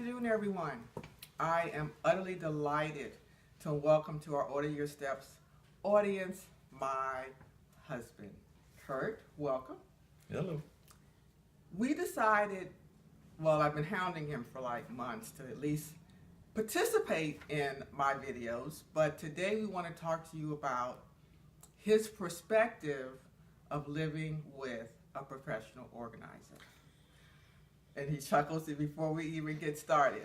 afternoon, everyone. I am utterly delighted to welcome to our Order Your Steps audience my husband, Kurt. Welcome. Hello. We decided, well, I've been hounding him for like months to at least participate in my videos, but today we want to talk to you about his perspective of living with a professional organizer. And he chuckles before we even get started.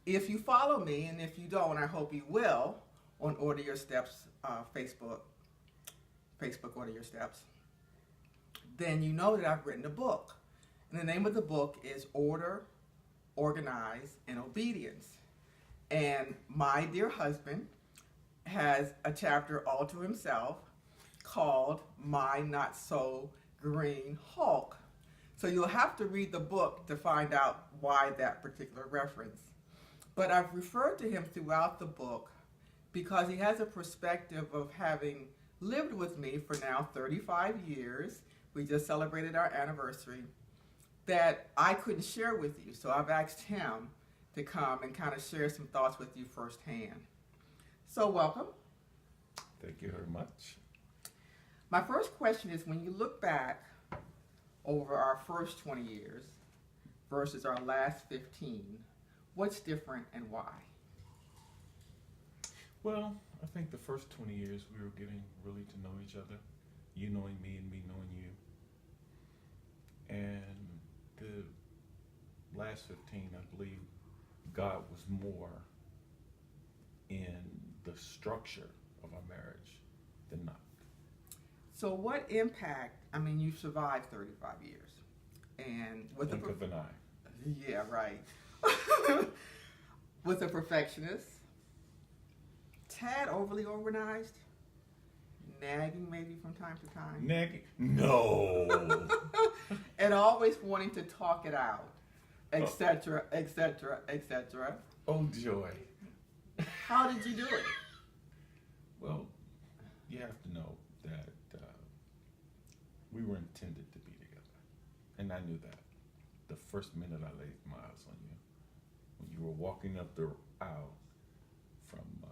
If you follow me, and if you don't, I hope you will, on Order Your Steps Facebook Order Your Steps, then you know that I've written a book. And the name of the book is Order, Organize, and Obedience. And my dear husband has a chapter all to himself called My Not So Green Hulk. So you'll have to read the book to find out why that particular reference. But I've referred to him throughout the book because he has a perspective of having lived with me for now 35 years. We just celebrated our anniversary, that I couldn't share with you. So I've asked him to come and kind of share some thoughts with you firsthand. So welcome. Thank you very much. My first question is, when you look back over our first 20 years versus our last 15, what's different and why? Well, I think the first 20 years we were getting really to know each other. You knowing me and me knowing you. And the last 15, I believe God was more in the structure of our marriage than not. So what impact, you've survived 35 years. And with Blink of an eye. Yeah, right. With a perfectionist, tad overly organized, nagging maybe from time to time. Nagging? No. And always wanting to talk it out, etc., etc., etc. Oh, joy. How did you do it? Well, you have to know that we were intended to be together. And I knew that the first minute I laid my eyes on you. When you were walking up the aisle from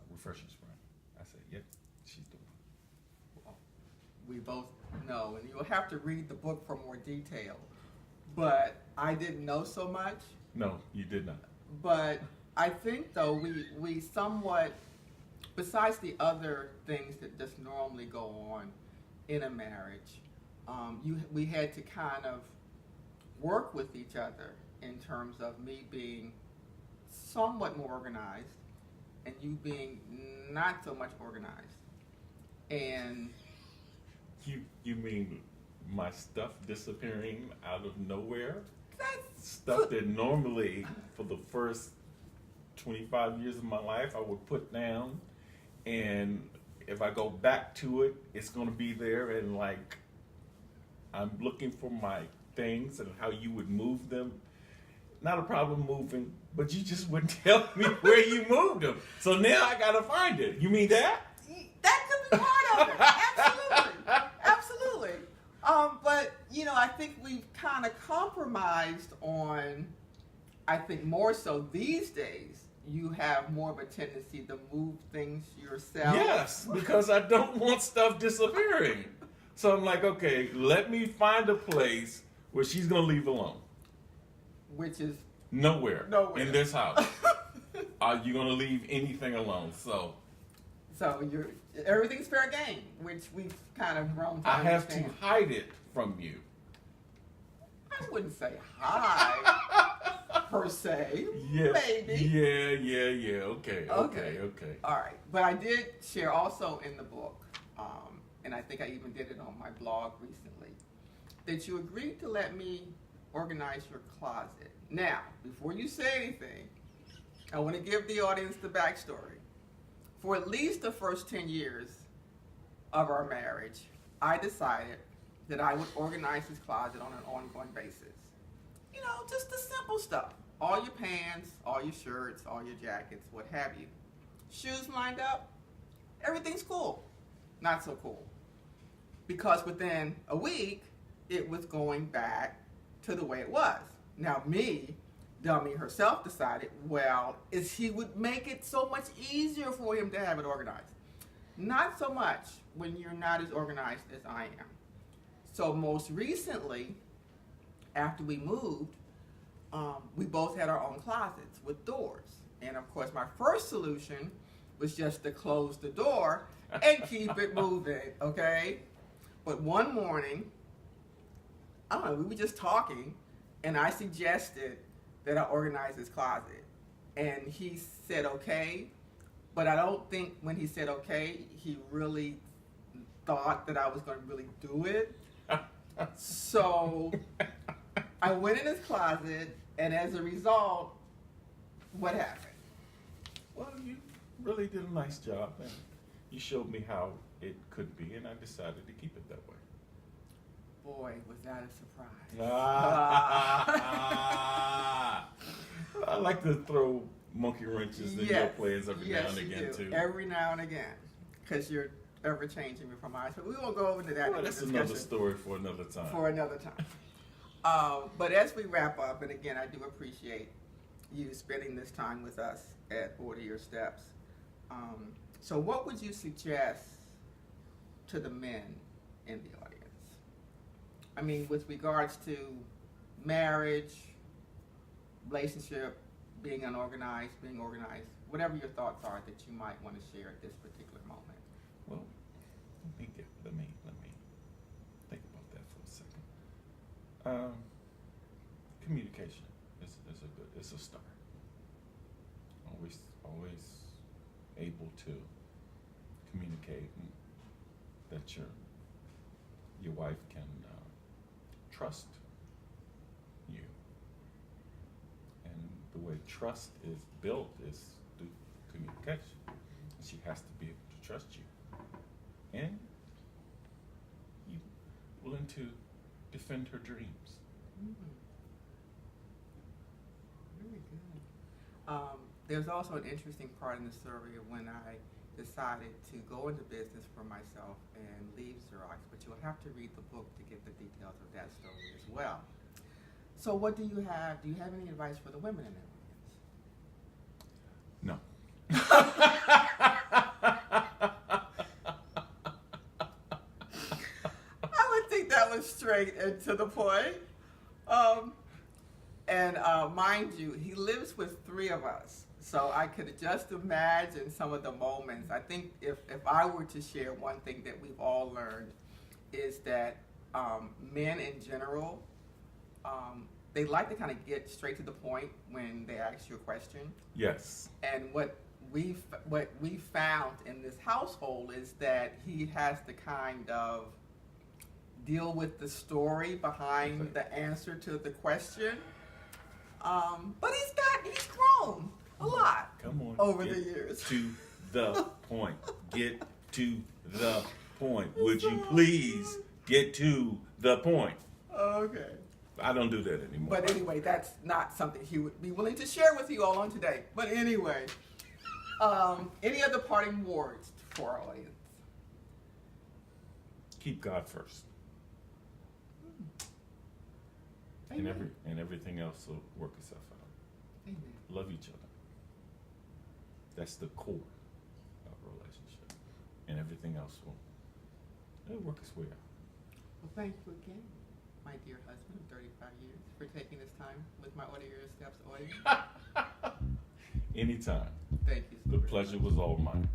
Refreshing Spring, I said, yep, she's the one. Well, we both know, and you'll have to read the book for more detail. But I didn't know so much. No, you did not. But I think, though, we somewhat, besides the other things that just normally go on in a marriage, we had to kind of work with each other in terms of me being somewhat more organized and you being not so much organized. And You mean my stuff disappearing out of nowhere? that's Stuff that normally for the first 25 years of my life I would put down, and if I go back to it, it's going to be there, and like I'm looking for my things and how you would move them. Not a problem moving, but you just wouldn't tell me where you moved them. So now I got to find it. You mean that? That could be part of it. Absolutely. But, I think we've kind of compromised on, I think more so these days, you have more of a tendency to move things yourself. Yes, because I don't want stuff disappearing. So I'm like, okay, let me find a place where she's going to leave alone. Which is Nowhere. In this house. Are you going to leave anything alone? So everything's fair game, which we've kind of grown to I have to understand. hide it from you. I wouldn't say hide per se. Yeah. Maybe. Yeah. Okay. All right. But I did share also in the book, and I think I even did it on my blog recently, that you agreed to let me organize your closet. Now, before you say anything, I want to give the audience the backstory. For at least the first 10 years of our marriage, I decided that I would organize his closet on an ongoing basis. Just the simple stuff. All your pants, all your shirts, all your jackets, what have you. Shoes lined up, everything's cool. Not so cool. Because within a week, it was going back to the way it was. Now me, Dummy herself decided, well, is he would make it so much easier for him to have it organized. Not so much when you're not as organized as I am. So most recently, after we moved, we both had our own closets with doors. And of course, my first solution was just to close the door and keep it moving, okay? But one morning, I don't know, we were just talking, and I suggested that I organize his closet. And he said, okay, but I don't think when he said okay, he really thought that I was going to really do it. So I went in his closet, and as a result, what happened? Well, you really did a nice job, and you showed me how it could be, and I decided to keep it that way. Boy, was that a surprise. I like to throw monkey wrenches in your plans every now and again, too. Every now and again, because you're ever changing me from mine. So we won't go over to that. Well, that's another story for another time. For another time. But as we wrap up, and again, I do appreciate you spending this time with us at Order Your Steps. So what would you suggest to the men in the audience? I mean, with regards to marriage, relationship, being unorganized, being organized, whatever your thoughts are that you might want to share at this particular moment. Well, let me think about that for a second. Communication is a start. Always able to communicate, and that your wife can trust you. And the way trust is built is through communication. She has to be able to trust you, and you willing to defend her dreams. Very good. There's also an interesting part in the story of when I decided to go into business for myself and leave Xerox, but you'll have to read the book to get the details of that story as well. So what do you have? Do you have any advice for the women in the audience? No. I would think that was straight and to the point. Mind you, he lives with 3 of us. So I could just imagine some of the moments. I think if I were to share one thing that we've all learned is that men in general, they like to kind of get straight to the point when they ask you a question. Yes. And what we found in this household is that he has to kind of deal with the story behind the answer to the question. But he's grown a lot. Come on. Over the years. To the point. Get to the point. Would you please get to the point? Okay. I don't do that anymore. But anyway, that's not something he would be willing to share with you all on today. But anyway, any other parting words for our audience? Keep God first. And everything else will work itself out. Amen. Love each other. That's the core of a relationship. And everything else it'll work its way out. Well, thank you again, my dear husband of 35 years, for taking this time with my Order Your Steps audience. Anytime. Thank you so The much. pleasure was all mine.